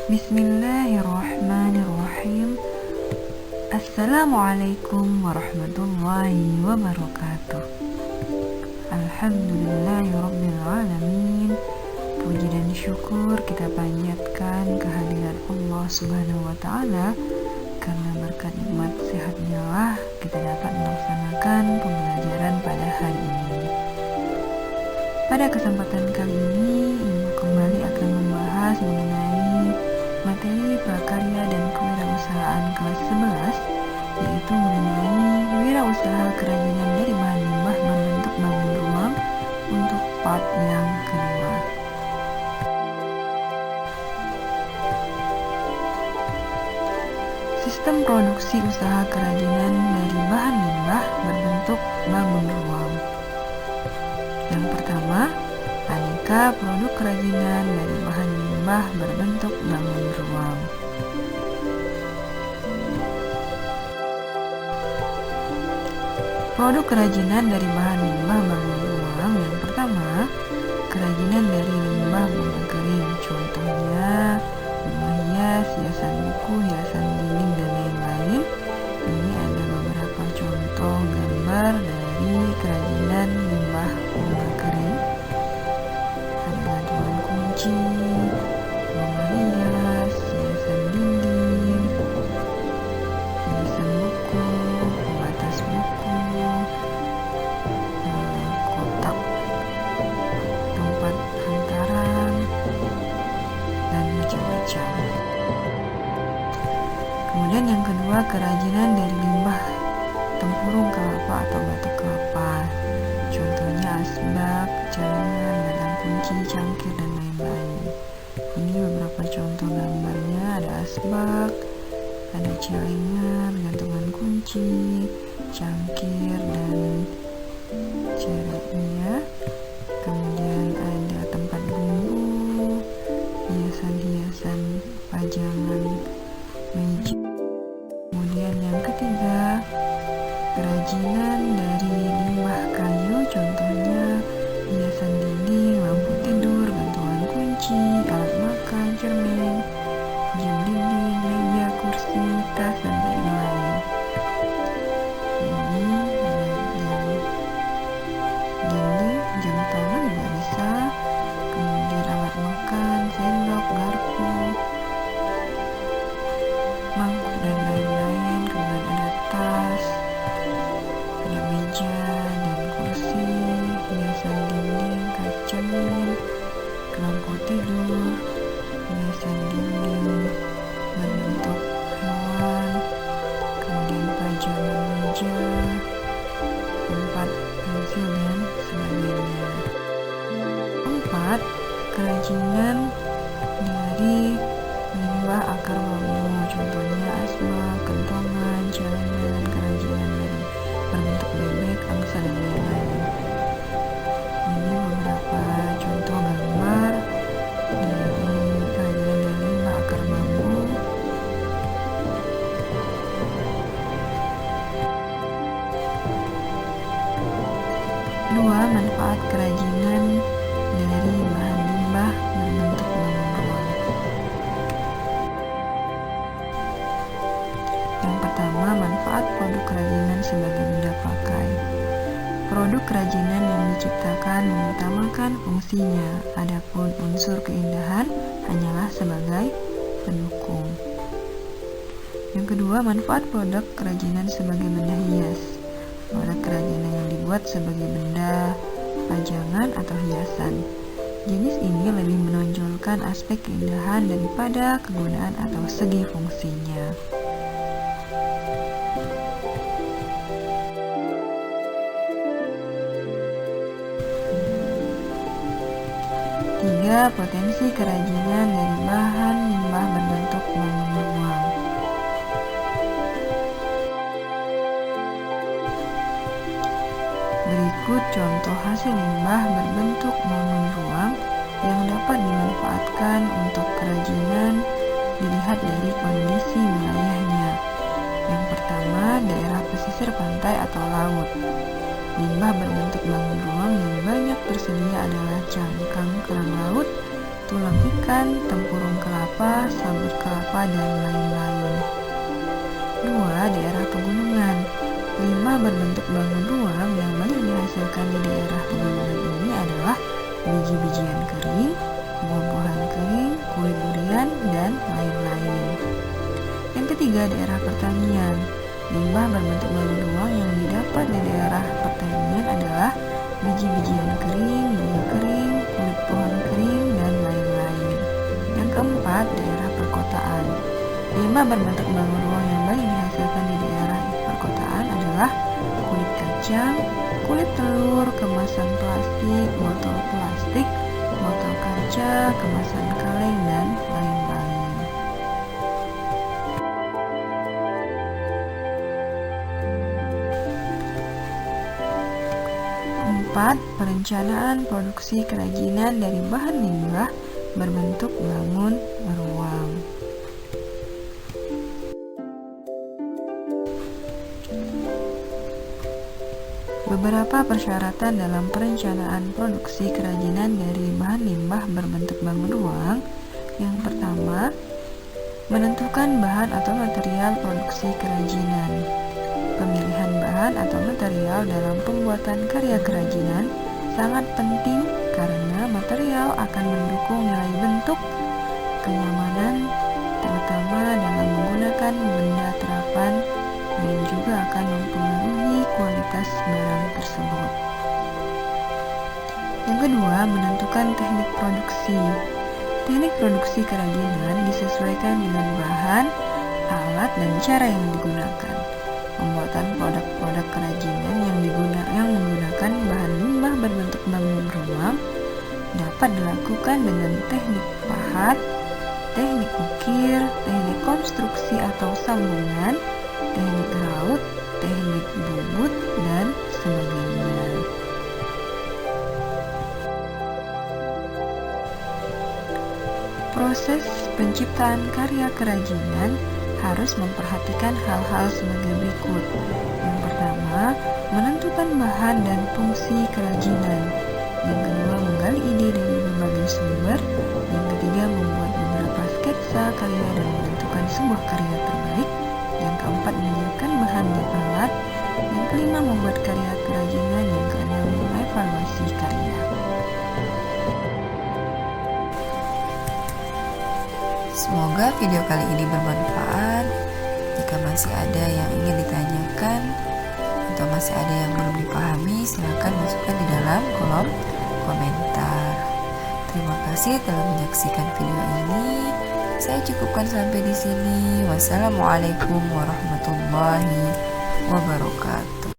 Bismillahirrahmanirrahim. Assalamualaikum warahmatullahi wabarakatuh. Alhamdulillahirabbil alamin. Puji dan syukur kita panjatkan kehadirat Allah Subhanahu wa taala, karena berkat nikmat sehatnya lah kita dapat melaksanakan pembelajaran pada hari ini. Pada kesempatan kali ini, Ibu kembali akan membahas mengenai materi prakarya dan kewirausahaan kelas 11, yaitu mengenai wirausaha kerajinan dari bahan limbah membentuk bangun ruang untuk part yang kedua. Sistem produksi usaha kerajinan dari bahan limbah berbentuk bangun ruang. Yang pertama, aneka produk kerajinan dari bahan limbah berbentuk bangun ruang. Produk kerajinan dari bahan limbah bangun ruang yang pertama, kerajinan dari limbah bunga kering, contohnya bunga hias, hiasan buku, hiasan dinding, dan lain-lain. Ini ada beberapa contoh gambar dari kerajinan limbah bunga kering. Ada gantungan kunci, bunga hias, hiasan dinding, hiasan buku, pembatas buku, kotak tempat hantaran, dan macam-macam. Kemudian yang kedua, kerajinan dari limbah tempurung kelapa atau batok kelapa, contohnya asbak, celengan, batang kunci, cangkir, dan lain-lain. Ini beberapa contoh gambarnya, ada asbak, ada celengan, gantungan kunci, cangkir, dan cereknya. Kemudian ada tempat bumbu, hiasan-hiasan pajangan meja. Kemudian yang ketiga, kerajinan dari limbah kayu, contohnya hiasan dinding, lampu tidur, gantungan kunci, alat makan, cermin, jam dinding, meja, kursi, tas, dan lain-lain. Ini ada jam dinding, jam tangan juga bisa. Kemudian alat makan, sendok, garpu, mangkuk, dan lain-lain. Kemudian ada tas, ada meja dan kursi, hiasan dinding, kaca cermin, lampu tidur, hiasan dinding berbentuk hewan, kemudian pajangan meja, tempat pensil, dan sebagainya. Keempat, kerajinan dari limbah akar bambu, contohnya asbak, kentongan, celengan, kerajinan dari berbentuk bebek, angsa, dan lain-lain. Ini beberapa contoh gambar dari kerajinan dari limbah akar bambu. Kedua, manfaat kerajinan dari bahan limbah berbentuk bangun ruang. Yang pertama, manfaat produk kerajinan sebagai benda pakai. Produk kerajinan yang diciptakan mengutamakan fungsinya, adapun unsur keindahan hanyalah sebagai pendukung. Yang kedua, manfaat produk kerajinan sebagai benda hias. Produk kerajinan yang dibuat sebagai benda pajangan atau hiasan. Jenis ini lebih menonjolkan aspek keindahan daripada kegunaan atau segi fungsinya. Tiga, potensi kerajinan dari bahan limbah berbentuk bangun ruang. Berikut contoh hasil limbah berbentuk bangun ruang yang dapat dimanfaatkan untuk kerajinan dilihat dari kondisi wilayahnya. Yang pertama, daerah pesisir pantai atau laut. Limbah berbentuk bangun ruang yang banyak tersedia adalah cangkang kerang laut, tulang ikan, tempurung kelapa, kelapa, sabut kelapa, dan lain-lain. 2. Daerah pegunungan. Limbah berbentuk bangun ruang yang banyak dihasilkan di daerah pegunungan ini adalah biji-bijian kering, buah-buahan kering, kulit durian, dan lain-lain. Yang ketiga, daerah pertanian. Limbah berbentuk bangun ruang yang didapat di daerah pertanian adalah biji-bijian kering, bunga kering, kulit pohon kering, dan lain-lain. Yang keempat, daerah perkotaan. Limbah berbentuk bangun ruang yang banyak dihasilkan di daerah perkotaan adalah kulit kacang, kulit telur, kemasan plastik, botol plastik, botol kaca, kemasan kaleng, dan lain-lain. 4. Perencanaan produksi kerajinan dari bahan limbah berbentuk bangun ruang. Beberapa persyaratan dalam perencanaan produksi kerajinan dari bahan limbah berbentuk bangun ruang. Yang pertama, menentukan bahan atau material produksi kerajinan. Pemilihan bahan atau material dalam pembuatan karya kerajinan sangat penting karena material akan mendukung nilai bentuk, kenyamanan, terutama dalam menggunakan benda terapan, dan juga akan mempengaruhi kualitas barang tersebut. Yang kedua, menentukan teknik produksi. Teknik produksi kerajinan disesuaikan dengan bahan, alat, dan cara yang digunakan. Pembuatan produk-produk kerajinan yang menggunakan bahan limbah berbentuk bangun ruang dapat dilakukan dengan teknik pahat, teknik ukir, teknik konstruksi atau sambungan, teknik raut, teknik bubut, dan sebagainya. Proses penciptaan karya kerajinan harus memperhatikan hal-hal sebagai berikut. Yang pertama, menentukan bahan dan fungsi kerajinan. Yang kedua, menggali ide dari berbagai sumber. Yang ketiga, membuat beberapa sketsa karya dan menentukan sebuah karya terbaik. Yang keempat, menyiapkan bahan dan alat. Yang kelima, membuat karya kerajinan. Yang keenam, mengevaluasi karya. Semoga video kali ini bermanfaat. Jika masih ada yang ingin ditanyakan atau masih ada yang belum dipahami, silakan masukkan di dalam kolom komentar. Terima kasih telah menyaksikan video ini. Saya cukupkan sampai di sini. Wassalamualaikum warahmatullahi wabarakatuh.